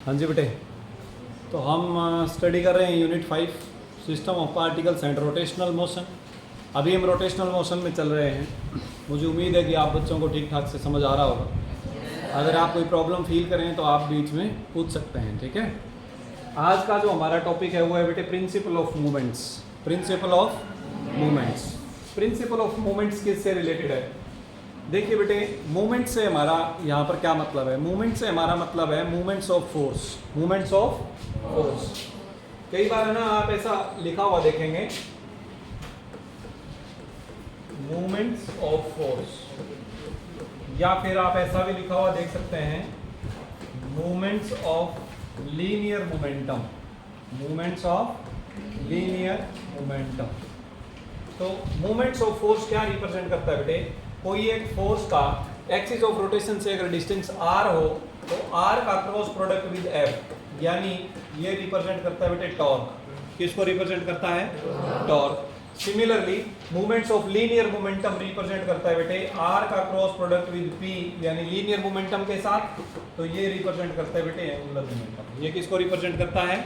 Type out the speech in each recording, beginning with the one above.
हाँ जी बेटे, तो हम स्टडी कर रहे हैं unit 5 system of particles and rotational motion. अभी हम रोटेशनल मोशन में चल रहे हैं। मुझे उम्मीद है कि आप बच्चों को ठीक ठाक से समझ आ रहा होगा। अगर आप कोई प्रॉब्लम फील करें तो आप बीच में पूछ सकते हैं, ठीक है। आज का जो हमारा टॉपिक है वो है बेटे principle of movements. Principle of movements, principle of movements किससे रिलेटेड है? देखिए बेटे, मूवमेंट से हमारा यहाँ पर क्या मतलब है? मूवमेंट से हमारा मतलब है movements of force. Movements of force, कई बार है ना आप ऐसा लिखा हुआ देखेंगे, मूवमेंट्स ऑफ फोर्स, या फिर आप ऐसा भी लिखा हुआ देख सकते हैं, movements of linear momentum. Movements of linear momentum. तो मूवमेंट्स ऑफ फोर्स क्या रिप्रेजेंट करता है बेटे? कोई एक फोर्स का एक्सिस ऑफ रोटेशन से अगर डिस्टेंस r हो तो r का क्रॉस प्रोडक्ट विद f, यानी ये रिप्रेजेंट करता है बेटे टॉर्क। किसको रिप्रेजेंट करता है? Torque. Similarly movements of linear momentum represent करता है बेटे r का क्रॉस प्रोडक्ट विद p, यानी लीनियर मोमेंटम के साथ। तो ये रिप्रेजेंट करता है बेटे एंगुलर मोमेंटम। ये किसको रिप्रेजेंट करता है?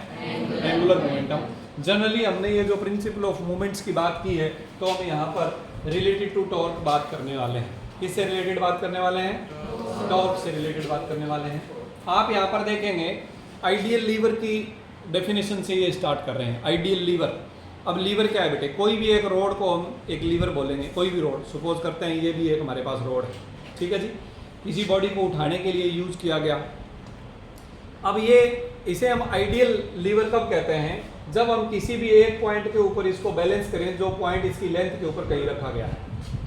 Angular momentum. जनरली हमने ये जो प्रिंसिपल ऑफ मूवमेंट्स की बात की है, तो हम यहाँ पर रिलेटेड टू टॉर्क बात करने वाले हैं। किससे रिलेटेड बात करने वाले हैं? टॉर्क से रिलेटेड बात करने वाले हैं। आप यहाँ पर देखेंगे आइडियल लीवर की डेफिनेशन से ये स्टार्ट कर रहे हैं। आइडियल लीवर, अब लीवर क्या है बेटे? कोई भी एक रोड को हम एक लीवर बोलेंगे। कोई भी रोड, सपोज करते हैं ये भी एक हमारे पास रोड है, ठीक है जी। किसी बॉडी को उठाने के लिए यूज किया गया। अब ये इसे हम आइडियल लीवर कब कहते हैं? जब हम किसी भी एक पॉइंट के ऊपर इसको बैलेंस करें जो पॉइंट इसकी लेंथ के ऊपर कहीं रखा गया है,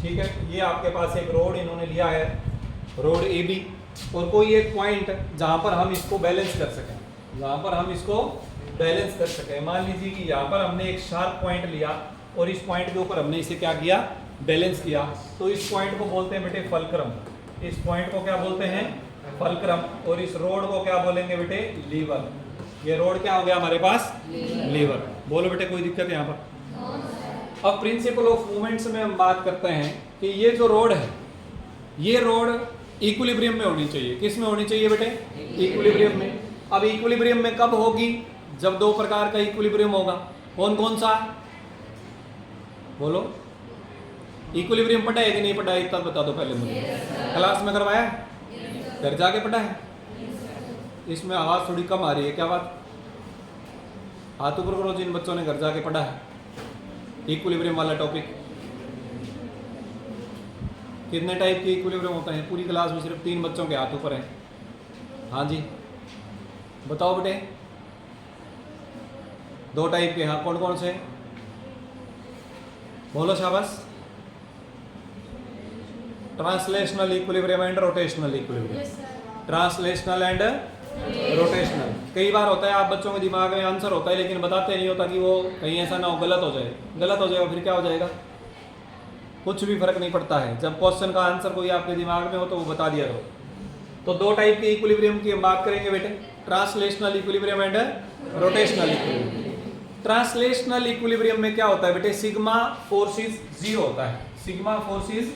ठीक है। ये आपके पास एक रोड इन्होंने लिया है, रोड ए बी, और कोई एक पॉइंट जहां पर हम इसको बैलेंस कर सकें, जहां पर हम इसको बैलेंस कर सकें। मान लीजिए कि यहाँ पर हमने एक शार्प पॉइंट लिया और इस पॉइंट के ऊपर हमने इसे क्या किया? बैलेंस किया। तो इस पॉइंट को बोलते हैं बेटे फल्क्रम। इस पॉइंट को क्या बोलते हैं? फल्क्रम। और इस रोड को क्या बोलेंगे बेटे? लीवर। ये रोड क्या हो गया हमारे पास? लीवर। बोलो बेटे, कोई दिक्कत है यहाँ पर? अब प्रिंसिपल ऑफ मूवमेंट्स में हम बात करते हैं कि ये जो रोड है, ये रोड इक्विलिब्रियम में होनी चाहिए। किस में होनी चाहिए बेटे? इक्विलिब्रियम में। अब इक्विलिब्रियम में कब होगी? जब दो प्रकार का इक्विलिब्रियम होगा। कौन कौन सा? बोलो। इक्विलिब्रियम पढ़ा है कि नहीं पढ़ा है? इतना बता दो पहले मुझे। क्लास में करवाया? घर जाके पढ़ा है? इसमें आवाज़ थोड़ी कम आ रही है, क्या बात? हाथ ऊपर करो जिन बच्चों ने घर जाके पढ़ा है इक्विलिब्रियम वाला टॉपिक। कितने टाइप के इक्विलिब्रियम होते हैं? पूरी क्लास में सिर्फ 3 बच्चों के हाथ ऊपर हैं। हाँ जी, बताओ बेटे। 2 टाइप के। हाँ, कौन कौन से? बोलो शाबाश। Translational equilibrium and rotational equilibrium. Translational and rotational. कई बार होता है आप बच्चों के दिमाग में आंसर होता है लेकिन बताते नहीं होता कि वो कहीं ऐसा ना हो गलत हो जाए। गलत हो जाएगा फिर क्या हो जाएगा? कुछ भी फर्क नहीं पड़ता है। जब क्वेश्चन का आंसर कोई आपके दिमाग में हो तो वो बता दिया करो। तो 2 टाइप के इक्विलिब्रियम की हम बात करेंगे बेटे, translational equilibrium and rotational equilibrium. Translational equilibrium में क्या होता है बेटे? सिग्मा फोर्सेस 0 होता है। सिग्मा फोर्सेस,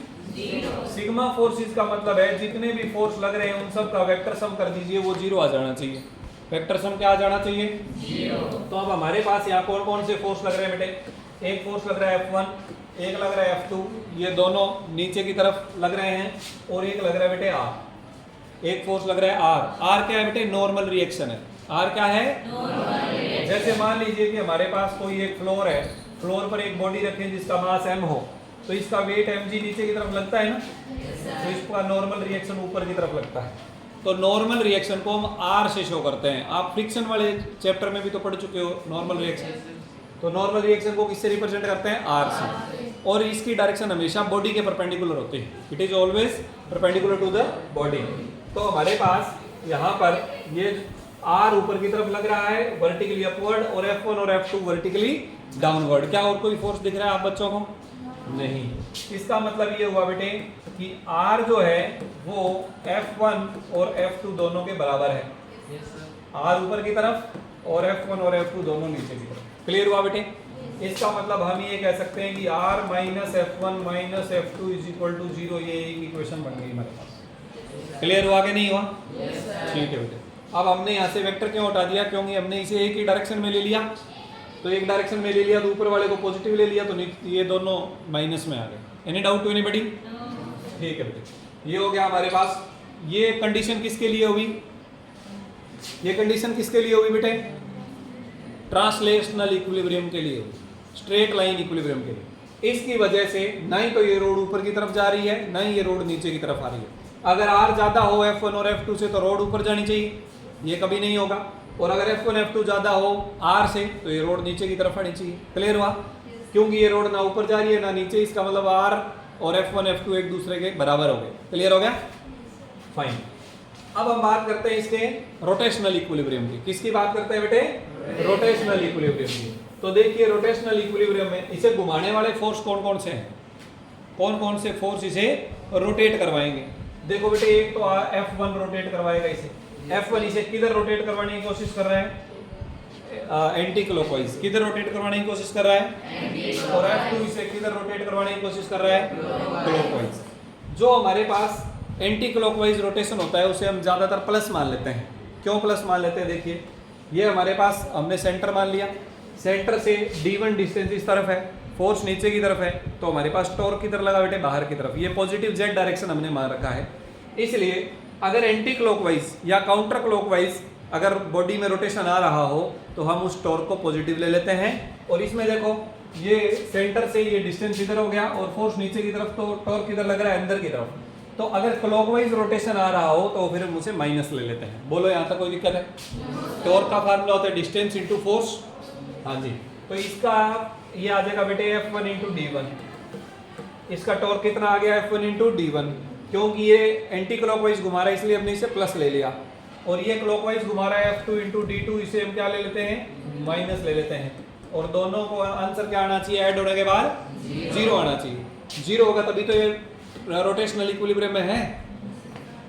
सिग्मा फोर्सेस का मतलब है जितने भी फोर्स लग रहे हैं उन सब का वेक्टर सम कर दीजिए, वो 0 आ जाना चाहिए। वेक्टर सम क्या आ जाना चाहिए? 0। तो अब हमारे पास यहाँ कौन कौन से फोर्स लग रहे हैं बेटे? एक फोर्स लग रहा है F1, एक लग रहा है F2, ये दोनों नीचे की तरफ लग रहे हैं, और एक लग रहा है बेटे R। एक फोर्स लग रहा है R। R क्या है बेटे? नॉर्मल रिएक्शन है। R क्या है? नॉर्मल। जैसे मान लीजिए कि हमारे पास कोई एक फ्लोर है, फ्लोर पर एक बॉडी रखें जिसका मास m हो, तो इसका वेट mg नीचे की तरफ लगता है ना, तो इसका नॉर्मल रिएक्शन ऊपर की तरफ लगता है। तो नॉर्मल रिएक्शन को हम R से शो करते हैं। आप फ्रिक्शन वाले चैप्टर में भी तो पढ़ चुके हो नॉर्मल रिएक्शन। तो नॉर्मल रिएक्शन को किससे रिप्रेजेंट करते हैं? R से। और इसकी डायरेक्शन हमेशा बॉडी के परपेंडिकुलर होती है। It is always perpendicular to the body. तो हमारे पास यहाँ पर ये R ऊपर की तरफ लग रहा है वर्टिकली अपवर्ड, और F1 और F2 वर्टिकली डाउनवर्ड। क्या और कोई फोर्स दिख रहा है आप बच्चों को? नहीं। इसका मतलब ये हुआ बेटे कि R जो है वो F1 और F2 दोनों के बराबर है। R ऊपर की तरफ और F1 और F2 दोनों नीचे की तरफ। क्लियर हुआ बेटे? इसका मतलब हम ये कह सकते हैं कि R माइनस F1 माइनस F2 इज इक्वल टू 0। ये एक इक्वेशन बन गई हमारे पास। क्लियर हुआ कि नहीं हुआ? ठीक है बेटे। अब हमने यहाँ से वेक्टर क्यों हटा दिया, क्योंकि हमने इसे एक ही डायरेक्शन में ले लिया, तो एक डायरेक्शन में ले लिया तो ऊपर वाले को पॉजिटिव ले लिया, तो ये दोनों माइनस में आ गए। Any doubt to anybody? ठीक है बेटे, ये हो गया हमारे पास। ये कंडीशन किसके लिए हुई, ये कंडीशन किसके लिए हुई बेटे? ट्रांसलेशनल इक्विलिब्रियम के लिए, स्ट्रेट लाइन इक्विलिब्रियम के लिए। इसकी वजह से ना ही तो ये रोड ऊपर की तरफ जा रही है, ना ही ये रोड नीचे की तरफ आ रही है। अगर R ज्यादा हो F1 और F2 से तो रोड ऊपर जानी चाहिए, ये कभी नहीं होगा। और अगर F1 F2 ज्यादा हो R से तो ये रोड नीचे की तरफ आनी चाहिए। क्लियर हुआ? क्योंकि ये रोड ना ऊपर जा रही है ना नीचे, इसका मतलब R और F1 F2 एक दूसरे के बराबर हो गए। क्लियर हो गया? फाइन। अब हम बात करते हैं इसके रोटेशनल इक्विलिब्रियम की। किसकी बात करते हैं बेटे? रोटेशनल इक्विलिब्रियम की। तो देखिए रोटेशनल इक्विलिब्रियम में इसे घुमाने वाले फोर्स कौन कौन से हैं, कौन कौन से फोर्स इसे रोटेट करवाएंगे? देखो बेटे, एक तो F1 रोटेट करवाएगा इसे। F1 इसे किधर रोटेट करवाने की कोशिश कर रहा है? Anti clockwise. किधर रोटेट करवाने की कोशिश कर रहा है? और F2 इसे किधर रोटेट करवाने की कोशिश कर रहा है? क्लॉकवाइज। जो हमारे पास एंटी क्लॉकवाइज रोटेशन होता है उसे हम ज्यादातर प्लस मान लेते हैं। क्यों प्लस मान लेते हैं? देखिए, ये हमारे पास हमने सेंटर मान लिया, सेंटर से D1 डिस्टेंस इस तरफ है, फोर्स नीचे की तरफ है, तो हमारे पास टॉर्क किधर लगा बेटे? बाहर की तरफ। ये पॉजिटिव Z डायरेक्शन हमने मान रखा है। इसलिए अगर एंटी क्लॉकवाइज या काउंटर क्लॉकवाइज अगर बॉडी में रोटेशन आ रहा हो तो हम उस टॉर्क को पॉजिटिव ले लेते हैं। और इसमें देखो, ये सेंटर से ये डिस्टेंस इधर हो गया और फोर्स नीचे की तरफ, तो टॉर्क किधर लग रहा है? अंदर की तरफ। तो अगर क्लॉकवाइज रोटेशन आ रहा हो तो फिर हम उसे माइनस ले लेते हैं। बोलो, यहाँ तक कोई दिक्कत है? टॉर्क का फार्मूला होता है डिस्टेंस इंटू फोर्स। हाँ जी, तो इसका ये आ जाएगा बेटे F1 इंटू D1। इसका टॉर्क कितना आ गया? F1 into D1। क्योंकि ये एंटी क्लॉकवाइज घुमा रहा है इसलिए हमने इसे प्लस ले लिया, और ये क्लॉकवाइज घुमा रहा है F2 इंटू D2, इसे हम क्या ले लेते हैं? माइनस ले लेते हैं। और दोनों को आंसर क्या आना चाहिए? ऐड होने के बाद 0 आना चाहिए। 0 होगा तभी तो ये रोटेशनल इक्विलिब्रियम में है।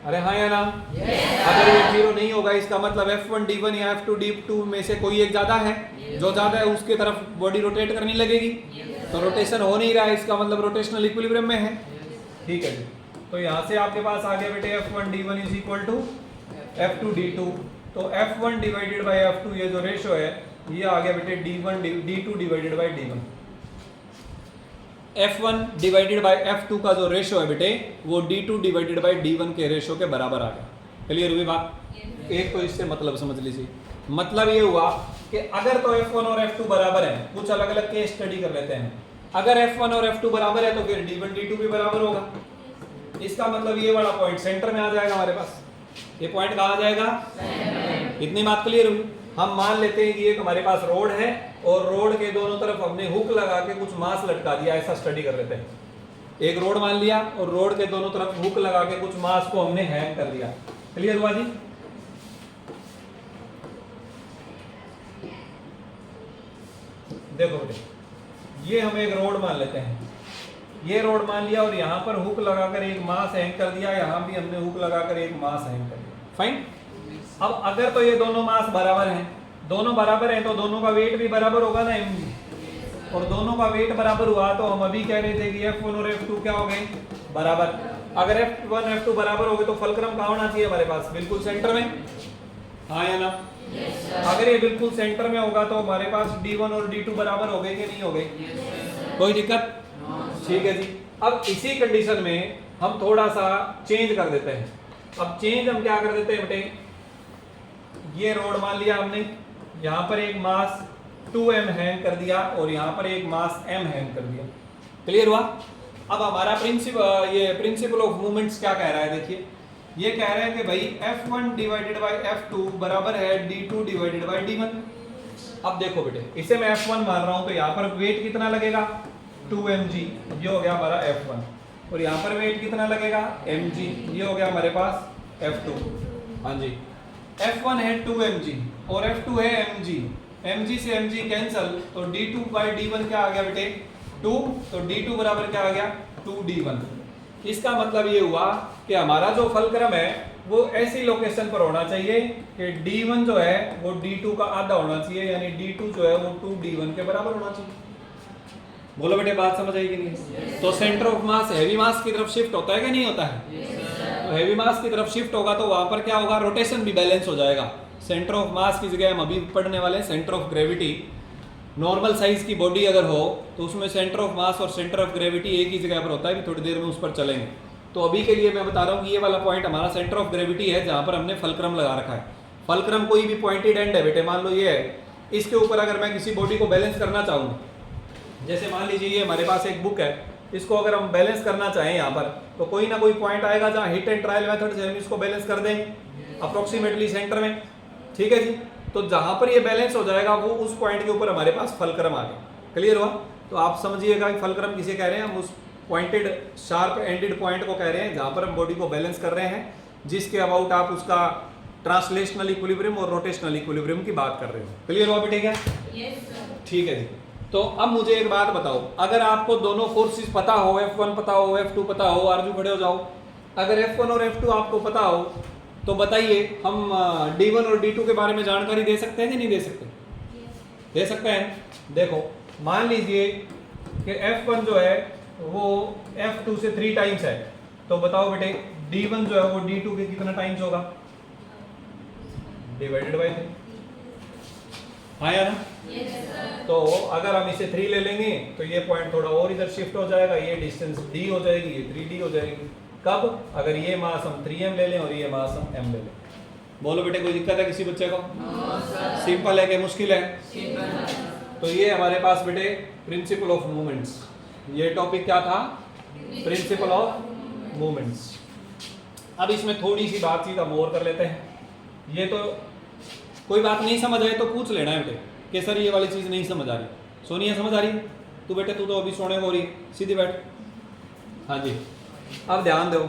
अरे हाँ या ना? अगर ये 0 नहीं होगा इसका मतलब F1 D1 या F2 D2 में से कोई एक ज्यादा है, जो ज्यादा है उसके तरफ बॉडी रोटेट करने लगेगी, तो रोटेशन हो नहीं रहा है, इसका मतलब रोटेशनल इक्विलिब्रियम में है। ठीक है जी, तो यहाँ से आपके पास आ गया बेटे F1 D1 is equal to F2 D2। तो F1 डिवाइडेड बाई F2 ये जो रेशो है ये आ गया बेटे D2 divided by D1। F1 divided by F2 का जो रेशो है बेटे वो D2 डिवाइडेड बाई D1 के रेशो के बराबर आ गया। क्लियर हुई बात? एक तो इससे मतलब समझ लीजिए, मतलब ये हुआ कि अगर तो F1 और F2 बराबर है, कुछ अलग अलग केस स्टडी कर लेते हैं। अगर F1 और F2 बराबर है तो फिर D1 D2 भी बराबर होगा। इसका मतलब ये वाला पॉइंट सेंटर में आ जाएगा हमारे पास। ये पॉइंट कहाँ आ जाएगा? इतनी बात क्लियर हुई? हम मान लेते हैं कि एक हमारे पास रोड है और रोड के दोनों तरफ हमने हुक लगा के कुछ मास लटका दिया, ऐसा स्टडी कर लेते हैं। एक रोड मान लिया और रोड के दोनों तरफ हुक लगा के कुछ मास को हमने हैंग कर दिया। क्लियर हुआ जी? देखो बेटे, ये हम एक रोड मान लेते हैं, ये रोड मान लिया और यहाँ पर हुक लगाकर एक मास हैंग कर दिया, यहाँ भी हमने हुक लगाकर एक मास हैंग कर दिया। फाइन। अब अगर तो ये दोनों मास बराबर हैं, दोनों बराबर हैं तो दोनों का वेट भी बराबर होगा ना mg, और दोनों का वेट बराबर हुआ तो हम अभी कह रहे थे कि F1 और F2 क्या हो गए? बराबर। अगर F1 F2 बराबर हो गए तो फलक्रम कहाँ होना चाहिए हमारे पास? बिल्कुल सेंटर में। हाँ या ना? अगर ये बिल्कुल सेंटर में होगा तो हमारे पास D1 और D2 बराबर हो गए कि नहीं हो गए? कोई दिक्कत? ठीक है जी। अब इसी कंडीशन में हम थोड़ा सा चेंज कर देते हैं। अब चेंज हम क्या कर देते हैं बेटे, ये रोड मान लिया हमने, यहाँ पर एक मास 2m हैंग कर दिया और यहाँ पर एक मास m हैंग कर दिया। क्लियर हुआ? अब हमारा प्रिंसिपल ऑफ मूवमेंट्स क्या कह रहा है? देखिए, ये कह रहा है कि भाई F1 डिवाइडेड बाई F2 बराबर है D2 डिवाइडेड बाई D1। अब देखो बेटे, इसे मैं F1 मान रहा हूँ तो यहाँ पर वेट कितना लगेगा? 2mg, ये हो गया हमारा F1। और यहाँ पर वेट कितना लगेगा? mg, ये हो गया हमारे पास F2। हाँ जी, F1 है 2mg और F2 है mg, mg से mg कैंसल, तो D2 बाई D1 क्या आ गया बेटे? 2, तो D2 बराबर क्या आ गया? 2D1। इसका मतलब ये हुआ कि हमारा जो फलक्रम है वो ऐसी लोकेशन पर होना चाहिए कि D1 जो है वो D2 का आधा होना चाहिए, यानी D2 जो है वो 2D1 के बराबर होना चाहिए। बोलो बेटे, बात समझ आई कि नहीं? तो सेंटर ऑफ मास हैवी मास की तरफ शिफ्ट होता है कि नहीं होता है? हैवी मास की तरफ शिफ्ट होगा तो वहां पर क्या होगा, रोटेशन भी बैलेंस हो जाएगा। सेंटर ऑफ मास की जगह हम अभी पढ़ने वाले हैं centre of gravity. Normal size की बॉडी अगर हो तो उसमें सेंटर ऑफ मास और सेंटर ऑफ ग्रेविटी एक ही जगह पर होता है, भी थोड़ी देर में उस पर चलेंगे। तो अभी के लिए मैं बता रहा हूँ कि ये वाला पॉइंट हमारा सेंटर ऑफ ग्रेविटी है, जहाँ पर हमने फलक्रम लगा रखा है। फलक्रम कोई भी पॉइंटेड एंड है बेटे, मान लो ये है, इसके ऊपर अगर मैं किसी बॉडी को बैलेंस करना चाहूँ, जैसे मान लीजिए ये हमारे पास एक बुक है, इसको अगर हम बैलेंस करना चाहें यहाँ पर, तो कोई ना कोई पॉइंट आएगा जहाँ हिट एंड ट्रायल मेथड से हम इसको बैलेंस कर देंगे अप्रोक्सीमेटली सेंटर में, ठीक है जी। तो जहाँ पर ये बैलेंस हो जाएगा वो उस पॉइंट के ऊपर हमारे पास फलक्रम आ गया। क्लियर हुआ? तो आप समझिएगा कि फलक्रम किसे कह रहे हैं, हम उस पॉइंटेड शार्प एंडेड पॉइंट को कह रहे हैं जहाँ पर हम बॉडी को बैलेंस कर रहे हैं, जिसके अबाउट आप उसका ट्रांसलेशनल इक्विलिब्रियम और रोटेशनल इक्विलिब्रियम की बात कर रहे हो। क्लियर हुआ बेटे? क्या ठीक है जी। तो अब मुझे एक बात बताओ, अगर आपको दोनों फोर्सेस पता हो, F1 पता हो, F2 पता हो, आरजू खड़े हो जाओ, अगर F1 और F2 आपको पता हो तो बताइए हम D1 और D2 के बारे में जानकारी दे सकते हैं कि नहीं दे सकते? दे सकते हैं। देखो मान लीजिए कि F1 जो है वो F2 से 3 टाइम्स है, तो बताओ बेटे D1 जो है वो D2 के कितना टाइम्स होगा? Divided by 3। हाँ या ना? तो अगर हम इसे 3 ले लेंगे तो ये पॉइंट थोड़ा और इधर शिफ्ट हो जाएगा, ये डिस्टेंस D हो जाएगी, ये 3D हो जाएगी। कब? अगर ये मास हम 3m ले लें और ये मास हम m ले लें। बोलो बेटे कोई दिक्कत है किसी बच्चे को? सिंपल है कि मुश्किल है? तो ये हमारे पास बेटे प्रिंसिपल ऑफ मूवमेंट्स, ये टॉपिक क्या था? Principle of movements. अब इसमें थोड़ी सी बातचीत हम और कर लेते हैं। ये तो कोई बात नहीं समझ आए तो पूछ लेना है बेटे कि सर ये वाली चीज़ नहीं समझ आ रही। सोनिया समझ आ रही? तू बेटे तू तो अभी सोने को हो रही, सीधी बैठ। हाँ जी, अब ध्यान दो,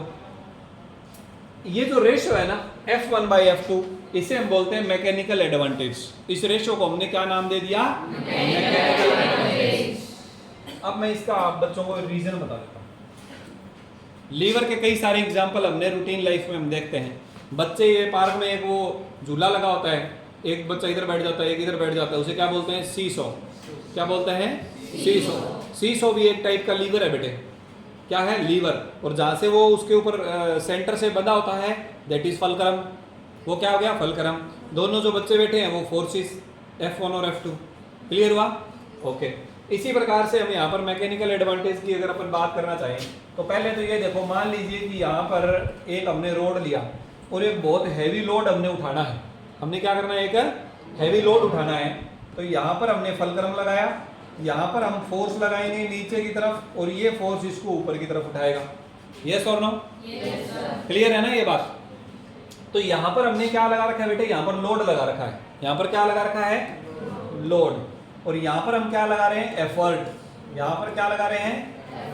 ये जो रेशो है ना F1/F2, इसे हम बोलते हैं मैकेनिकल एडवांटेज। इस रेशो को हमने क्या नाम दे दिया? Mechanical advantage. अब मैं इसका आप बच्चों को रीजन बता देता हूँ। लीवर के कई सारे एग्जाम्पल हमने रूटीन लाइफ में हम देखते हैं। बच्चे ये पार्क में एक वो झूला लगा होता है, एक बच्चा इधर बैठ जाता है, एक इधर बैठ जाता है, उसे क्या बोलते हैं? सीसो। क्या बोलते हैं? सीसो। सीसो भी एक टाइप का लीवर है बेटे। क्या है? लीवर। और जहाँ से वो उसके ऊपर सेंटर से बंधा होता है दैट इज फलक्रम। वो क्या हो गया? फलक्रम। दोनों जो बच्चे बैठे हैं वो फोर्सेस F1 और F2। क्लियर हुआ? ओके। इसी प्रकार से हम यहाँ पर मैकेनिकल एडवांटेज की अगर अपन बात करना चाहें तो पहले तो ये देखो, मान लीजिए कि यहाँ पर एक हमने रोड लिया और एक बहुत हैवी लोड हमने उठाना है। हमने क्या करना है? एक हैवी लोड उठाना है, तो यहाँ पर हमने फलक्रम लगाया, यहाँ पर हम फोर्स लगाएंगे नीचे की तरफ और ये फोर्स इसको ऊपर की तरफ उठाएगा। यस और नो? क्लियर है ना ये बात? तो यहाँ पर हमने क्या लगा रखा है बेटे? यहाँ पर लोड लगा रखा है। यहाँ पर क्या लगा रखा है? लोड। और यहाँ पर हम क्या लगा रहे हैं? एफर्ट। यहाँ पर क्या लगा रहे हैं?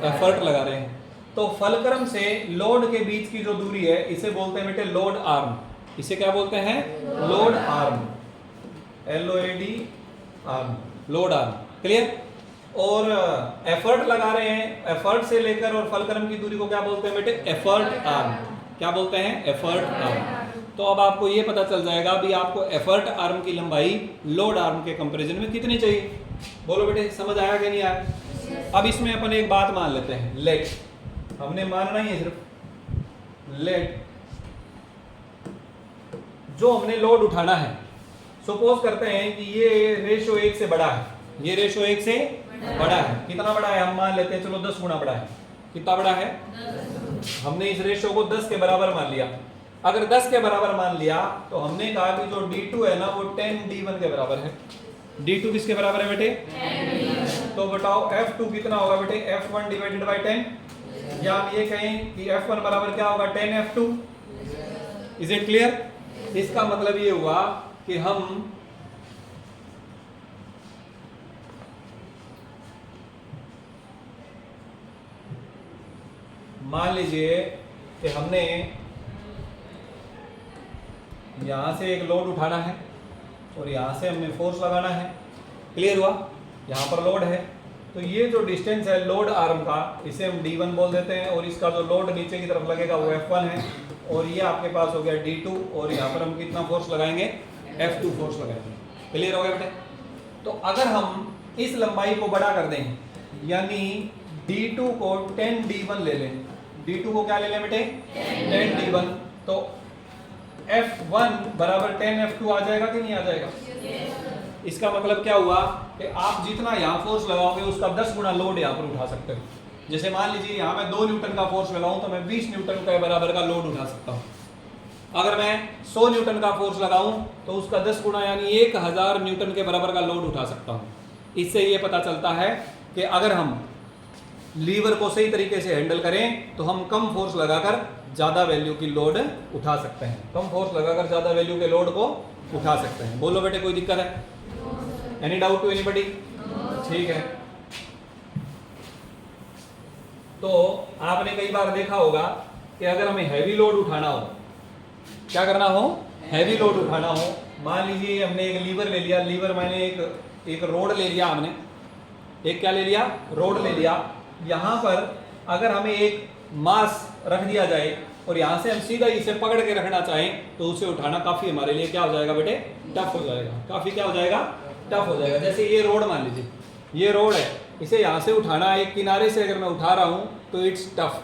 एफर्ट लगा रहे हैं। तो फलक्रम से लोड के बीच की जो दूरी है इसे बोलते हैं बेटे लोड आर्म। इसे क्या बोलते हैं? Load arm. LOAD arm, load arm. Clear? और एफर्ट लगा रहे हैं, एफर्ट से लेकर और फलक्रम की दूरी को क्या बोलते हैं बेटे? Effort arm. क्या बोलते हैं? Effort arm. तो अब आपको ये पता चल जाएगा भी आपको एफर्ट आर्म की लंबाई लोड आर्म के कंपैरिजन में कितनी चाहिए। बोलो बेटे समझ आया कि नहीं आया? अब इसमें अपन एक बात मान लेते हैं, लेट। हमने मानना ही है सिर्फ लेट। जो हमने लोड उठाना है, सपोज करते हैं कि ये रेशो 1 से बड़ा है, ये रेशो 1 से बड़ा है। कितना बड़ा है? हम मान लेते हैं चलो 10 गुना बड़ा है। कितना बड़ा है? हमने इस रेशो को 10 के बराबर मान लिया। अगर 10 के बराबर मान लिया तो हमने कहा कि जो D2 है ना वो 10D1 के बराबर है। D2 किसके बराबर है बेटे? 10D1। तो बताओ F2 कितना होगा बेटे? F1 divided by 10। या हम ये कहें कि F1 बराबर क्या होगा? 10F2। Is it clear? इसका मतलब ये हुआ कि हम मान लीजिए कि हमने यहां से एक लोड उठाना है और यहां से हमने फोर्स लगाना है। क्लियर हुआ? यहां पर लोड है, तो ये जो डिस्टेंस है लोड आर्म का इसे हम D1 बोल देते हैं, और इसका जो लोड नीचे की तरफ लगेगा वो F1 है, और ये आपके पास हो गया D2, और यहाँ पर हम कितना फोर्स लगाएंगे? F2 फोर्स लगाएंगे। क्लियर हो गया बेटे? तो अगर हम इस लंबाई को बड़ा कर दें, यानी D2 को 10D1 ले लें, D2 को क्या ले लें बेटे 10 D1, तो F1 बराबर 10 F2 आ जाएगा कि नहीं आ जाएगा? इसका मतलब क्या हुआ कि आप जितना यहाँ फोर्स लगाओगे उसका 10 गुना लोड यहाँ पर उठा सकते हो। जैसे मान लीजिए यहाँ मैं 2 न्यूटन का फोर्स लगाऊं तो मैं 20 न्यूटन के बराबर का लोड उठा सकता हूँ। अगर मैं 100 न्यूटन का फोर्स लगाऊं तो उसका 10 गुना यानी 1000 न्यूटन के बराबर का लोड उठा सकता हूँ। इससे ये पता चलता है कि अगर हम लीवर को सही तरीके से हैंडल करें तो हम कम फोर्स लगाकर ज़्यादा वैल्यू की लोड उठा सकते हैं। कम फोर्स लगाकर ज़्यादा वैल्यू के लोड को उठा सकते हैं। बोलो बेटे कोई दिक्कत है? Any doubt to anybody? ठीक है। तो आपने कई बार देखा होगा कि अगर हमें हैवी लोड उठाना हो, क्या करना हो? हैवी लोड उठाना हो। मान लीजिए हमने एक लीवर ले लिया, लीवर मैंने एक रोड ले लिया, हमने एक क्या ले लिया? रोड ले लिया। यहाँ पर अगर हमें एक मास रख दिया जाए और यहाँ से हम सीधा इसे पकड़ के रखना चाहें तो उसे उठाना काफी हमारे लिए क्या हो जाएगा बेटे? टफ हो जाएगा। काफी क्या हो जाएगा? टफ हो जाएगा। जैसे ये रोड मान लीजिए, ये रोड है, इसे यहाँ से उठाना एक किनारे से अगर मैं उठा रहा हूँ तो इट्स टफ।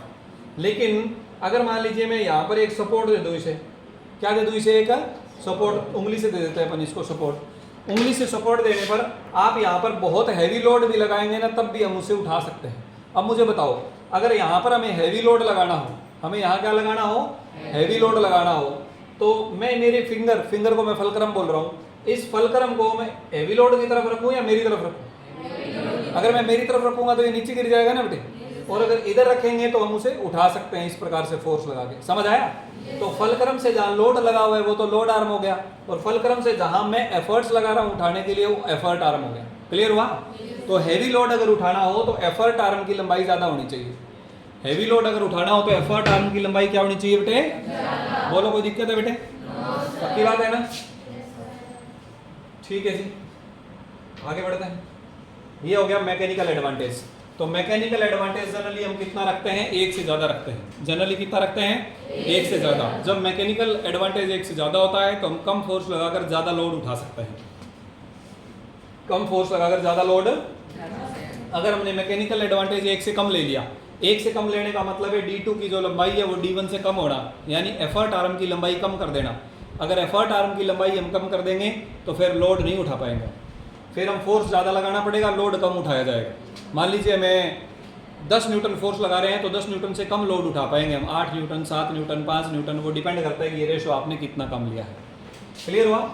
लेकिन अगर मान लीजिए मैं यहाँ पर एक सपोर्ट दे दूँ, इसे क्या दे दूँ? इसे एक सपोर्ट, उंगली से दे देते हैं अपन इसको सपोर्ट। उंगली से सपोर्ट देने पर आप यहाँ पर बहुत हैवी लोड भी लगाएंगे ना, तब भी हम उसे उठा सकते हैं। अब मुझे बताओ, अगर यहाँ पर हमें हैवी लोड लगाना हो, हमें यहाँ क्या लगाना हो? हैवी लोड लगाना हो, तो मैं मेरे फिंगर को मैं फलक्रम बोल रहा हूँ, इस फलक्रम को मैं हैवी लोड की तरफ रखूँ या मेरी तरफ रखूँ? अगर मैं मेरी तरफ रखूंगा तो ये नीचे गिर जाएगा ना बेटे, और अगर इधर रखेंगे तो हम उसे उठा सकते हैं इस प्रकार से फोर्स लगा के। समझ आया? तो फलक्रम से जहाँ लोड लगा हुआ है वो तो लोड आर्म हो गया, और फलक्रम से जहाँ मैं एफर्ट्स लगा रहा हूँ उठाने के लिए वो एफर्ट आर्म हो गया। क्लियर हुआ? तो हैवी लोड अगर उठाना हो तो एफर्ट आर्म की लंबाई ज्यादा होनी चाहिए। हैवी लोड अगर उठाना हो तो एफर्ट आर्म की लंबाई क्या होनी चाहिए बेटे? बोलो कोई दिक्कत है बेटे? पक्की बात है ना? ठीक है जी, आगे बढ़ते हैं। ये हो गया मैकेनिकल एडवांटेज। तो मैकेनिकल एडवांटेज जनरली हम कितना रखते हैं? 1 से ज्यादा रखते हैं। जनरली कितना रखते हैं? 1 से ज्यादा। जब मैकेनिकल एडवांटेज 1 से ज्यादा होता है तो हम कम फोर्स लगाकर ज्यादा लोड उठा सकते हैं। कम फोर्स लगाकर ज्यादा लोड, अगर हमने मैकेनिकल एडवांटेज 1 से कम ले लिया, 1 से कम लेने का मतलब है D2 की जो लंबाई है वो D1 से कम होना, यानी एफर्ट आर्म की लंबाई कम कर देना। अगर एफर्ट आर्म की लंबाई हम कम कर देंगे तो फिर लोड नहीं उठा पाएंगे, फिर हम फोर्स ज़्यादा लगाना पड़ेगा, लोड कम उठाया जाएगा। मान लीजिए मैं 10 न्यूटन फोर्स लगा रहे हैं तो 10 न्यूटन से कम लोड उठा पाएंगे हम, 8 न्यूटन, 7 न्यूटन, 5 न्यूटन, वो डिपेंड करता है कि ये रेशो आपने कितना कम लिया है। क्लियर हुआ?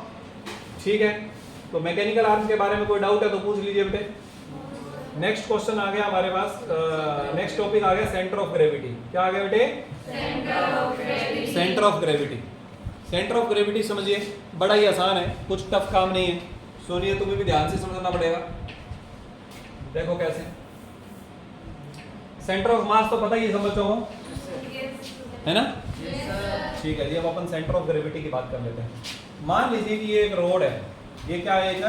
ठीक है। तो मैकेनिकल आर्म के बारे में कोई डाउट है तो पूछ लीजिए बेटे। नेक्स्ट क्वेश्चन आ गया हमारे पास, नेक्स्ट टॉपिक आ गया सेंटर ऑफ ग्रेविटी। क्या आ गया बेटे? Centre of gravity. Centre of gravity समझिए, बड़ा ही आसान है, कुछ टफ काम नहीं है। सुनिए, तुम्हें भी ध्यान से समझना पड़ेगा। देखो कैसे, सेंटर ऑफ मास तो पता ही है समझो हो, है ना? ठीक है जी, अब अपन सेंटर ऑफ ग्रेविटी की बात कर लेते हैं। मान लीजिए कि ये एक रोड है, ये क्या है? एक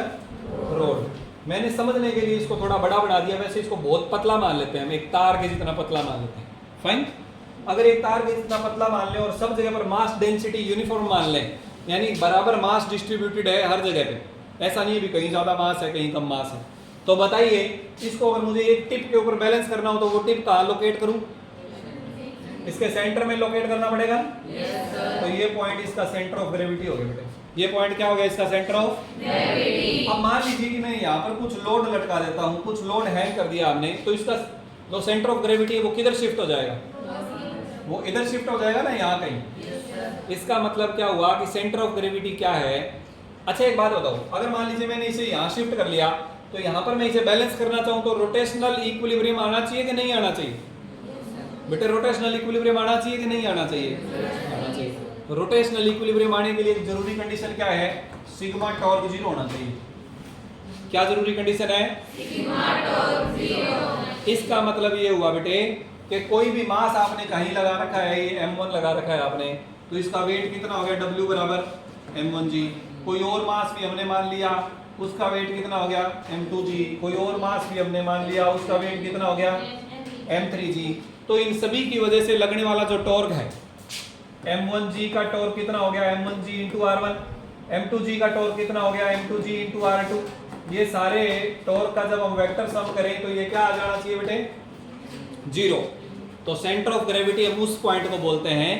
रोड। मैंने समझने के लिए इसको थोड़ा बड़ा बना दिया, वैसे इसको बहुत पतला मान लेते हैं हम, एक तार के जितना पतला मान लेते हैं। फाइन। अगर एक तार के जितना पतला मान लें और सब जगह पर मास डेंसिटी यूनिफॉर्म मान लें, यानी बराबर मास डिस्ट्रीब्यूटेड है हर जगह पे, ऐसा नहीं है भी कहीं ज्यादा मास है कहीं कम मास है, तो बताइए इसको अगर मुझे एक टिप के ऊपर बैलेंस करना हो तो वो टिप कहाँ लोकेट करूं? इसके सेंटर में लोकेट करना पड़ेगा। तो ये पॉइंट इसका सेंटर ऑफ ग्रेविटी हो गया बेटे। ये पॉइंट क्या हो गया इसका? Centre of gravity. अब मान लीजिए कि मैं यहाँ पर कुछ लोड लटका देता हूँ, कुछ लोड हैंग कर दिया हमने, तो इसका जो सेंटर ऑफ ग्रेविटी है वो किधर शिफ्ट हो जाएगा? वो इधर शिफ्ट हो जाएगा ना, यहाँ कहीं। इसका मतलब क्या हुआ कि सेंटर ऑफ ग्रेविटी क्या है? अच्छा एक बात बताओ, अगर मान लीजिए मैंने इसे यहाँ शिफ्ट कर लिया तो यहाँ पर मैं इसे बैलेंस करना चाहूँ तो रोटेशनल इक्विलिब्रियम आना चाहिए कि नहीं आना चाहिए? बेटे रोटेशनल इक्विलिब्रियम आना चाहिए कि नहीं आना चाहिए? आना चाहिए। रोटेशनल इक्विलिब्रियम आने के लिए एक जरूरी कंडीशन क्या है? सिग्मा टॉर्क 0 होना चाहिए। क्या जरूरी कंडीशन है? Sigma torque 0। इसका मतलब ये हुआ बेटे कि कोई भी मास आपने कहीं लगा रखा है, ये m1 लगा रखा है आपने, तो इसका वेट कितना हो गया? W बराबर m1g। कोई और मास भी हमने मान लिया, उसका वेट कितना हो गया? m2g। कोई और मास भी हमने मान लिया, उसका वेट कितना हो गया? m3g। तो इन सभी की वजह से लगने वाला जो टॉर्क है, m1g का टॉर्क कितना हो गया? m1g into r1। m2g का टॉर्क कितना हो गया? m2g into r2। ये सारे टॉर्क का जब हम वेक्टर सम करें तो ये क्या आ जाना चाहिए बेटे? 0। तो सेंटर ऑफ ग्रेविटी हम उस पॉइंट को बोलते हैं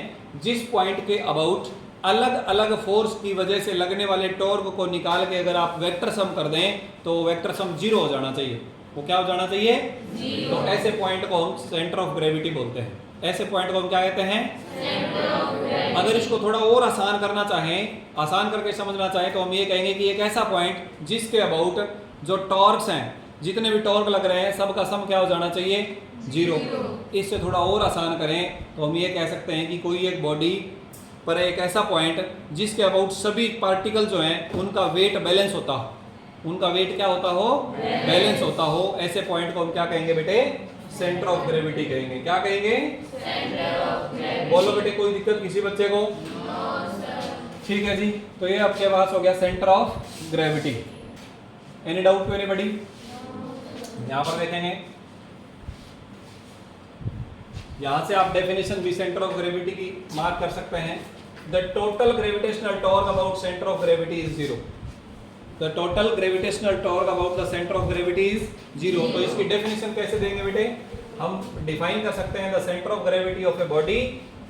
जिस पॉइंट के अबाउट अलग अलग फोर्स की वजह से लगने वाले टॉर्क को निकाल के अगर आप वेक्टर सम कर दें तो वेक्टर सम 0 हो जाना चाहिए। वो क्या हो जाना चाहिए? 0। तो ऐसे पॉइंट को हम सेंटर ऑफ ग्रेविटी बोलते हैं। ऐसे पॉइंट को हम क्या कहते हैं? अगर इसको थोड़ा और आसान करना चाहें, आसान करके समझना चाहें तो हम ये कहेंगे कि एक ऐसा पॉइंट जिसके अबाउट जो टॉर्क्स हैं, जितने भी टॉर्क लग रहे हैं, सबका सम क्या हो जाना चाहिए? 0। इससे थोड़ा और आसान करें तो हम ये कह सकते हैं कि कोई एक बॉडी पर एक ऐसा पॉइंट जिसके अबाउट सभी पार्टिकल जो हैं उनका वेट बैलेंस होता हो, उनका वेट क्या होता हो? बैलेंस होता हो। ऐसे पॉइंट को हम क्या कहेंगे बेटे? सेंटर ऑफ ग्रेविटी कहेंगे। क्या कहेंगे? Centre of gravity. बोलो बेटे, कोई दिक्कत किसी बच्चे को? ठीक है जी, तो ये आपके पास हो गया centre of gravity. Any doubt to anybody? यहां पर देखेंगे, यहां से आप डेफिनेशन भी सेंटर ऑफ ग्रेविटी की मार्क कर सकते हैं। The total gravitational torque about centre of gravity is 0। The total gravitational torque about the centre of gravity is 0। तो इसकी डेफिनेशन कैसे देंगे बेटे? हम डिफाइन कर सकते हैं the centre of gravity of a body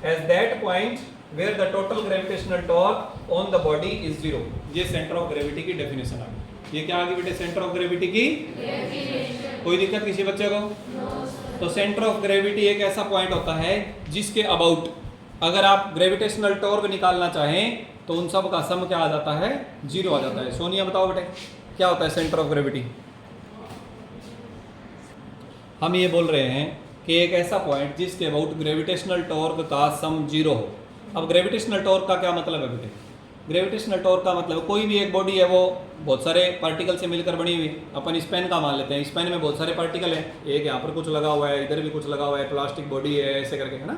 as that point where the total gravitational torque on the body is 0। ये सेंटर ऑफ ग्रेविटी की डेफिनेशन आ गई। ये क्या आ गई बेटे? सेंटर ऑफ ग्रेविटी की डेफिनेशन। कोई दिक्कत किसी बच्चे को? तो सेंटर ऑफ ग्रेविटी एक ऐसा पॉइंट होता है जिसके अबाउट अगर आप ग्रेविटेशनल टॉर्क निकालना चाहें तो उन सब का सम क्या आ जाता है? 0 आ जाता है। सोनिया बताओ बेटे, क्या होता है सेंटर ऑफ ग्रेविटी? हम ये बोल रहे हैं कि एक ऐसा पॉइंट जिसके अबाउट ग्रेविटेशनल टॉर्क का सम 0 हो। अब ग्रेविटेशनल टॉर्क का क्या मतलब है बेटे? ग्रेविटेशनल टॉर्क का मतलब कोई भी एक बॉडी है, वो बहुत सारे पार्टिकल से मिलकर बनी हुई। अपन इस पेन का मान लेते हैं, इस पेन में बहुत सारे पार्टिकल हैं, एक यहाँ पर कुछ लगा हुआ है, इधर भी कुछ लगा हुआ है, प्लास्टिक बॉडी है, ऐसे करके, है ना।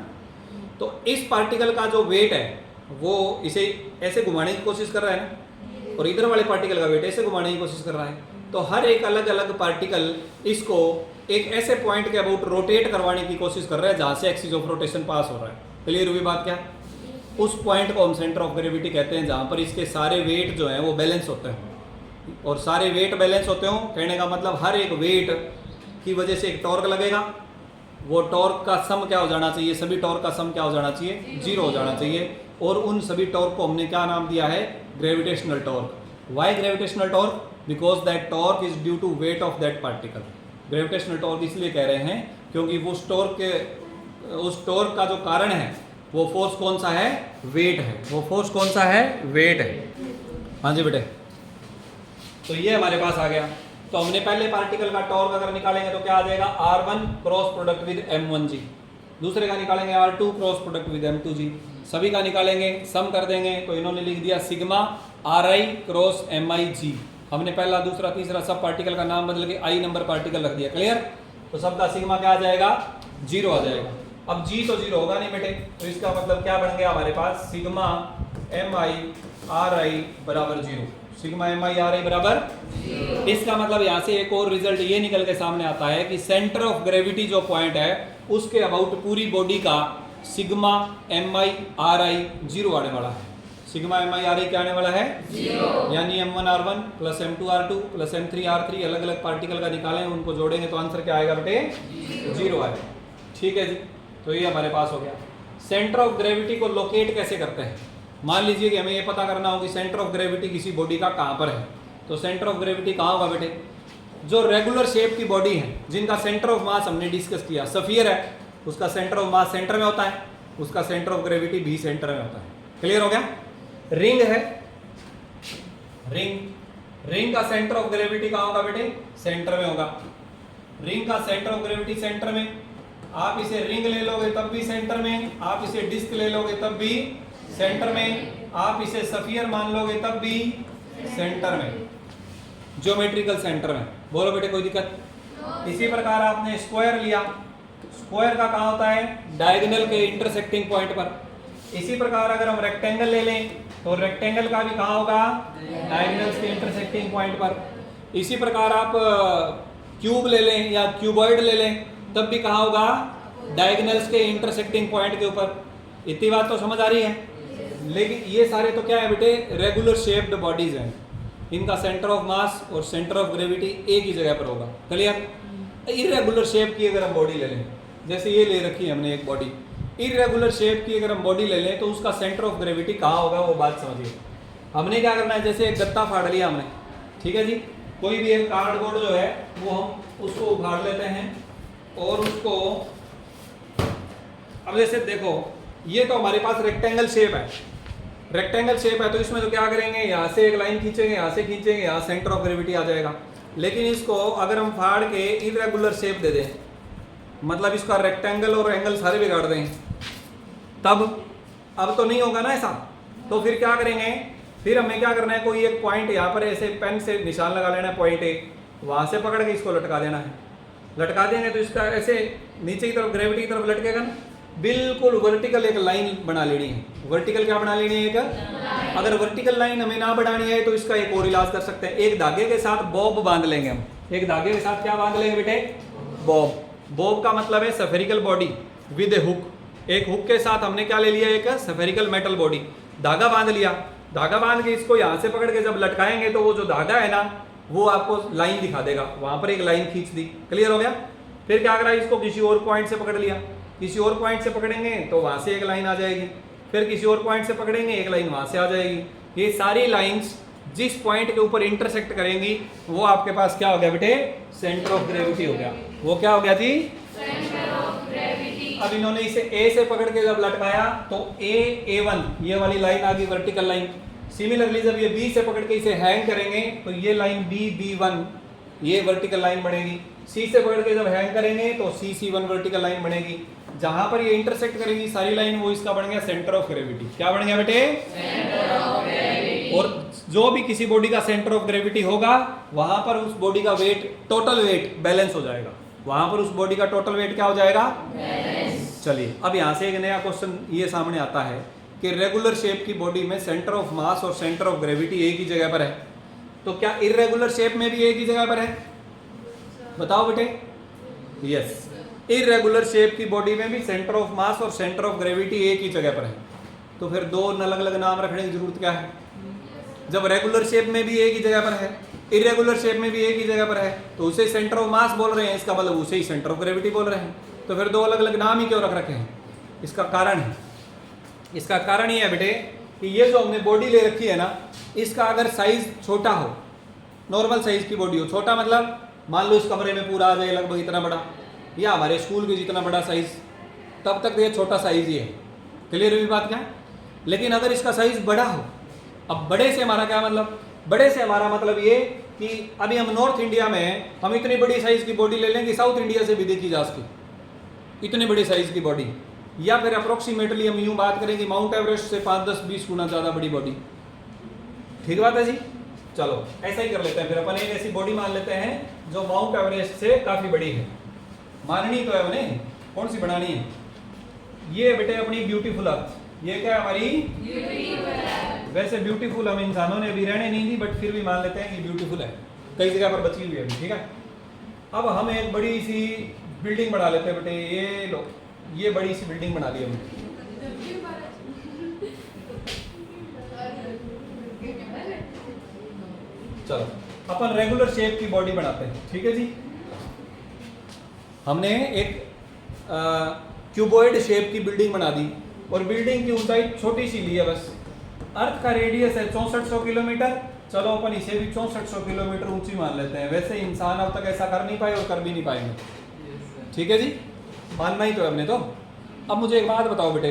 तो इस पार्टिकल का जो वेट है वो इसे ऐसे घुमाने की कोशिश कर रहा है ना, और इधर वाले पार्टिकल का वेट ऐसे घुमाने की कोशिश कर रहा है। तो हर एक अलग अलग पार्टिकल इसको एक ऐसे पॉइंट के अबाउट रोटेट करवाने की कोशिश कर रहा है जहाँ से एक्सिस ऑफ रोटेशन पास हो रहा है। क्लियर हुई बात? क्या उस पॉइंट को हम सेंटर ऑफ ग्रेविटी कहते हैं जहाँ पर इसके सारे वेट जो हैं वो बैलेंस होते हैं। और सारे वेट बैलेंस होते हो कहने का मतलब हर एक वेट की वजह से एक टॉर्क लगेगा, वो टॉर्क का सम क्या हो जाना चाहिए? सभी टॉर्क का सम क्या हो जाना चाहिए? 0 हो जाना चाहिए। और उन सभी टॉर्क को हमने क्या नाम दिया है? Gravitational torque. Why gravitational torque? Because that torque is due to weight of that particle. Gravitational torque इसलिए कह रहे हैं क्योंकि उस टॉर्क का जो कारण है वो फोर्स कौन सा है? वेट है। वो फोर्स कौन सा है? वेट है। हाँ जी बेटे, तो ये हमारे पास आ गया। तो हमने पहले पार्टिकल का टॉर्क अगर निकालेंगे तो क्या आ जाएगा? R1 cross product with M1G। दूसरे का निकालेंगे R2 cross product with M2G। सभी का निकालेंगे, सम कर देंगे। तो इन्होंने लिख दिया सिग्मा RI क्रॉस MIG। हमने पहला, दूसरा, तीसरा सब पार्टिकल का नाम बदल के I नंबर पार्टिकल रख दिया। क्लियर? तो सबका सिग्मा क्या आ जाएगा? 0 आ जाएगा। अब G तो 0 होगा नहीं बेटे, तो इसका मतलब क्या बन गया हमारे पास? सिग्मा MI RI बराबर 0। सिग्मा MI RI बराबर 0। इसका मतलब यहाँ से एक और रिजल्ट ये निकल के सामने आता है कि सेंटर ऑफ ग्रेविटी जो पॉइंट है उसके अबाउट पूरी बॉडी का सिग्मा MI RI 0 आने वाला है। सिग्मा MI RI क्या आने वाला है? 0। यानी M1 R1 plus M2 R2 plus M3 R3 अलग अलग पार्टिकल का निकालें, उनको जोड़ेंगे तो आंसर क्या आएगा बेटे? 0 आएगा। ठीक है जी, तो ये हमारे पास हो गया। सेंटर ऑफ ग्रेविटी को लोकेट कैसे करते हैं? मान लीजिए कि हमें ये पता करना हो कि सेंटर ऑफ ग्रेविटी किसी बॉडी का कहाँ पर है। तो सेंटर ऑफ ग्रेविटी कहाँ होगा बेटे? जो रेगुलर शेप की बॉडी है, जिनका सेंटर ऑफ मास हमने डिस्कस किया, सफियर है, उसका सेंटर ऑफ मास सेंटर में होता है, उसका सेंटर ऑफ ग्रेविटी भी सेंटर में होता है। क्लियर हो गया? रिंग है, रिंग का सेंटर ऑफ ग्रेविटी कहाँ होगा बेटे? सेंटर में होगा। रिंग का सेंटर ऑफ ग्रेविटी सेंटर में। आप इसे रिंग ले लोगे तब भी सेंटर में, आप इसे डिस्क ले लोगे तब भी सेंटर में, आप इसे सफियर मान लोगे तब भी सेंटर में, ज्योमेट्रिकल सेंटर में। बोलो बेटे, कोई दिक्कत? इसी प्रकार आपने स्क्वायर लिया, स्क्वायर का कहाँ होता है? डायगोनल के इंटरसेक्टिंग पॉइंट पर। इसी प्रकार अगर हम रेक्टेंगल ले लें तो रेक्टेंगल का भी कहाँ होगा? डायगोनल्स के इंटरसेक्टिंग पॉइंट पर। इसी प्रकार आप क्यूब ले लें या क्यूबॉइड ले लें तब भी कहाँ होगा? डायगोनल्स के इंटरसेक्टिंग पॉइंट के ऊपर। इतनी बात तो समझ आ रही है? लेकिन ये सारे तो क्या है बेटे? रेगुलर शेप्ड बॉडीज हैं, इनका सेंटर ऑफ मास और सेंटर ऑफ ग्रेविटी एक ही जगह पर होगा। क्लियर? इरेगुलर शेप की अगर हम बॉडी ले लें, जैसे ये ले रखी है हमने एक बॉडी, इरेगुलर शेप की अगर हम बॉडी ले लें तो उसका सेंटर ऑफ ग्रेविटी कहाँ होगा वो बात समझिए। हमने क्या करना है, जैसे एक गत्ता फाड़ लिया हमने, ठीक है जी, कोई भी एक कार्डबोर्ड जो है वो हम उसको उखाड़ लेते हैं और उसको, अब जैसे देखो ये तो हमारे पास रेक्टेंगल शेप है, रेक्टेंगल शेप है तो इसमें तो क्या करेंगे, यहाँ से एक लाइन खींचेंगे, यहाँ से खींचेंगे, यहाँ सेंटर ऑफ ग्रेविटी आ जाएगा। लेकिन इसको अगर हम फाड़ के इरेगुलर शेप दे दें, मतलब इसका रेक्टेंगल और एंगल सारे बिगाड़ दें, तब अब तो नहीं होगा ना ऐसा। तो फिर क्या करेंगे, फिर हमें क्या करना है, कोई एक पॉइंट यहाँ पर ऐसे पेन से निशान लगा लेना है, पॉइंट ए, वहाँ से पकड़ के इसको लटका देना है। लटका देंगे तो इसका ऐसे नीचे की तरफ ग्रेविटी की तरफ लटकेगा ना, बिल्कुल वर्टिकल एक लाइन बना लेनी है। वर्टिकल क्या बना लेनी है, एक, अगर वर्टिकल लाइन हमें ना बनानी है तो इसका एक और इलाज कर सकते हैं, एक धागे के साथ बॉब बांध लेंगे हम। एक धागे के साथ क्या बांध लेंगे बेटे, बॉब। बॉब का मतलब है spherical body with A hook. एक हुक के साथ हमने क्या ले लिया, एक स्फेरिकल मेटल बॉडी, धागा बांध लिया। धागा बांध के इसको यहाँ से पकड़ के जब लटकाएंगे तो वो जो धागा है ना वो आपको लाइन दिखा देगा, वहां पर एक लाइन खींच दी, क्लियर हो गया। फिर क्या करा, इसको किसी और पॉइंट से पकड़ लिया, किसी और पॉइंट से पकड़ेंगे तो वहां से एक लाइन आ जाएगी, फिर किसी और पॉइंट से पकड़ेंगे एक लाइन वहां से आ जाएगी। ये सारी लाइंस जिस पॉइंट के ऊपर इंटरसेक्ट करेंगी वो आपके पास क्या हो गया बेटे, सेंटर ऑफ ग्रेविटी हो गया। वो क्या हो गया जी, सेंटर ऑफ ग्रेविटी। अब इन्होंने इसे ए से पकड़ के जब लटकाया तो A1 ये वाली लाइन आ गई, वर्टिकल लाइन। सिमिलरली जब ये बी से पकड़ के इसे हैंग करेंगे तो ये लाइन B1 ये वर्टिकल लाइन बनेगी। सी से पकड़ के जब हैंग करेंगे तो C1 वर्टिकल लाइन बनेगी। जहां पर ये इंटरसेक्ट करेंगी सारी लाइन वो इसका बन गया सेंटर ऑफ ग्रेविटी। क्या बन गया बेटे, सेंटर ऑफ ग्रेविटी। और जो भी किसी बॉडी का सेंटर ऑफ ग्रेविटी होगा वहां पर उस बॉडी का वेट, टोटल वेट बैलेंस हो जाएगा। वहां पर उस बॉडी का टोटल वेट क्या हो जाएगा, बैलेंस। चलिए अब यहां से एक नया क्वेश्चन ये सामने आता है कि रेगुलर शेप की बॉडी में सेंटर ऑफ मास और सेंटर ऑफ ग्रेविटी एक ही जगह पर है, तो क्या इरेगुलर शेप में भी एक ही जगह पर है, बताओ बेटे। यस, इरेगुलर शेप की बॉडी में भी सेंटर ऑफ मास और सेंटर ऑफ ग्रेविटी एक ही जगह पर है। तो फिर दो अलग अलग नाम रखने की जरूरत क्या है, जब रेगुलर शेप में भी एक ही जगह पर है, इरेगुलर शेप में भी एक ही जगह पर है, तो उसे सेंटर ऑफ मास बोल रहे हैं, इसका मतलब उसे ही सेंटर ऑफ ग्रेविटी बोल रहे हैं। तो फिर दो अलग अलग नाम ही क्यों रख रखे हैं, इसका कारण है, इसका कारण ये है बेटे कि ये जो हमने बॉडी ले रखी है ना, इसका अगर साइज छोटा हो, नॉर्मल साइज की बॉडी हो, छोटा मतलब मान लो इस कमरे में पूरा आ जाए लगभग इतना बड़ा, या हमारे स्कूल के जितना बड़ा साइज, तब तक ये छोटा साइज ही है, क्लियर हुई बात क्या। लेकिन अगर इसका साइज बड़ा हो, अब बड़े से हमारा क्या मतलब, बड़े से हमारा मतलब ये कि अभी हम नॉर्थ इंडिया में हम इतनी बड़ी साइज की बॉडी ले लें कि साउथ इंडिया से भी देखी जा सके, इतनी बड़ी साइज की बॉडी, या फिर अप्रोक्सीमेटली हम यूं बात करें कि माउंट एवरेस्ट से 5-10-20 गुना ज्यादा बड़ी बॉडी, ठीक बात है जी। चलो ऐसा ही कर लेते हैं, फिर अपन एक ऐसी बॉडी मान लेते हैं जो माउंट एवरेस्ट से काफी बड़ी है, माननी तो है उन्हें, कौन सी बनानी है, ये बेटे अपनी ब्यूटीफुल अर्थ, ये क्या है हमारी ब्यूटीफुल अर्थ। वैसे ब्यूटीफुल हम इंसानों ने अभी रहने नहीं दी, बट फिर भी मान लेते हैं कि ब्यूटीफुल है, कई जगह पर बची हुई है अभी, ठीक है। अब हम एक बड़ी सी बिल्डिंग बना लेते हैं बेटे, ये लो ये बड़ी सी बिल्डिंग बना ली हमने, चलो अपन रेगुलर शेप की बॉडी बनाते हैं, ठीक है जी। हमने एक क्यूबॉइड शेप की बिल्डिंग बना दी और बिल्डिंग की ऊंचाई छोटी सी ली है बस। अर्थ का रेडियस है 6400 किलोमीटर, चलो अपन इसे भी 6400 किलोमीटर ऊंची मान लेते हैं। वैसे इंसान अब तक ऐसा कर नहीं पाए और कर भी नहीं पाएंगे, ठीक है जी, मानना ही तो है हमने। तो अब मुझे एक बात बताओ बेटे,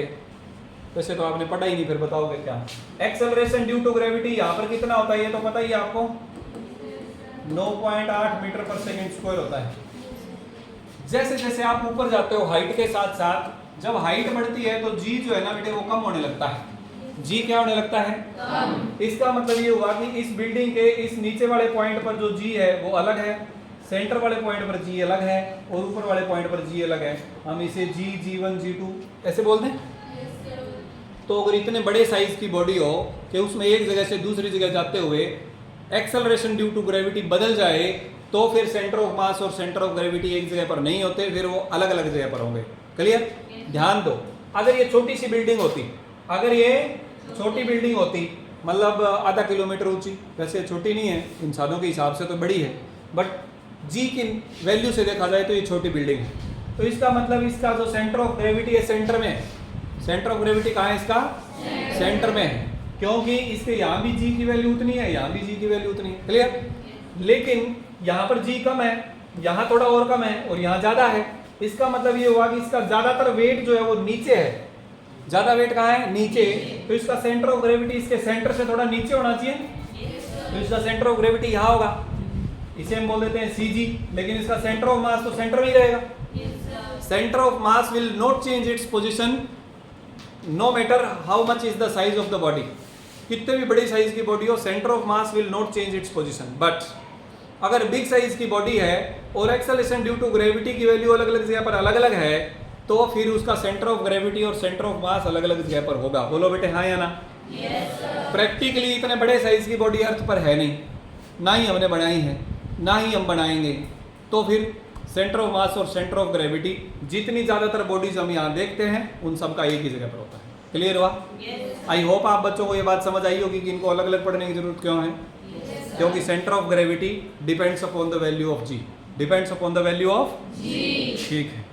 वैसे तो आपने पढ़ा ही नहीं, फिर बताओगे क्या। एक्सेलरेशन ड्यू टू ग्रेविटी यहाँ पर कितना होता है ये तो पता ही है आपको, 9.8 मीटर पर सेकेंड स्क्वायर होता है। जैसे जैसे आप ऊपर जाते हो हाइट के साथ साथ, जब हाइट बढ़ती है तो जी जो है ना बेटे वो कम होने लगता है। जी क्या होने लगता है, कम। इसका मतलब ये हुआ कि इस बिल्डिंग के इस नीचे वाले पॉइंट पर जो जी है वो अलग है, सेंटर वाले पॉइंट पर जी अलग है और ऊपर वाले पॉइंट पर जी अलग है। हम इसे जी, G1, G2 ऐसे बोल दें। तो अगर इतने बड़े साइज की बॉडी हो कि उसमें एक जगह से दूसरी जगह जाते हुए एक्सेलरेशन ड्यू टू ग्रेविटी बदल जाए, तो फिर सेंटर ऑफ मास और सेंटर ऑफ ग्रेविटी एक जगह पर नहीं होते, फिर वो अलग अलग जगह पर होंगे। क्लियर, ध्यान दो। अगर ये छोटी सी बिल्डिंग होती, अगर ये छोटी बिल्डिंग होती मतलब आधा किलोमीटर ऊंची, वैसे छोटी नहीं है इंसानों के हिसाब से तो बड़ी है, बट जी की वैल्यू से देखा जाए तो ये छोटी बिल्डिंग है। तो इसका मतलब इसका जो सेंटर ऑफ ग्रेविटी है सेंटर में है। सेंटर ऑफ ग्रेविटी कहाँ है इसका? सेंटर में है, क्योंकि इसके यहाँ भी जी की वैल्यू उतनी है, यहाँ भी जी की वैल्यू उतनी है। क्लियर? लेकिन यहाँ पर जी कम है, यहाँ थोड़ा और कम है और यहाँ ज्यादा है। इसका मतलब ये हुआ कि इसका ज्यादातर वेट जो है वो नीचे है। ज्यादा वेट कहाँ है? नीचे। तो इसका सेंटर ऑफ ग्रेविटी इसके सेंटर से थोड़ा नीचे होना चाहिए। तो इसका सेंटर ऑफ ग्रेविटी यहाँ होगा, इसे हम बोल देते हैं सीजी। लेकिन इसका सेंटर ऑफ मास तो सेंटर में ही रहेगा। Centre of mass will not change its position no matter how much is the size of the body. कितने भी बड़ी साइज की बॉडी हो, centre of mass will not change its position. But अगर बिग साइज की body है और acceleration due to gravity की वैल्यू अलग अलग जगह पर अलग अलग है, तो फिर उसका सेंटर ऑफ ग्रेविटी और सेंटर ऑफ मास अलग अलग जगह पर होगा। बोलो बेटे हाँ या ना? प्रैक्टिकली इतने बड़े साइज की बॉडी अर्थ पर है नहीं, ना ही हमने बनाई है, ना ही हम बनाएंगे। तो फिर सेंटर ऑफ मास और सेंटर ऑफ ग्रेविटी जितनी ज़्यादातर बॉडीज हम यहाँ देखते हैं उन सब का एक ही जगह पर होता है। क्लियर हुआ? आई होप आप बच्चों को ये बात समझ आई होगी कि इनको अलग अलग पढ़ने की जरूरत क्यों है। क्योंकि centre of gravity depends upon the value of g, depends upon the value of g. ठीक है।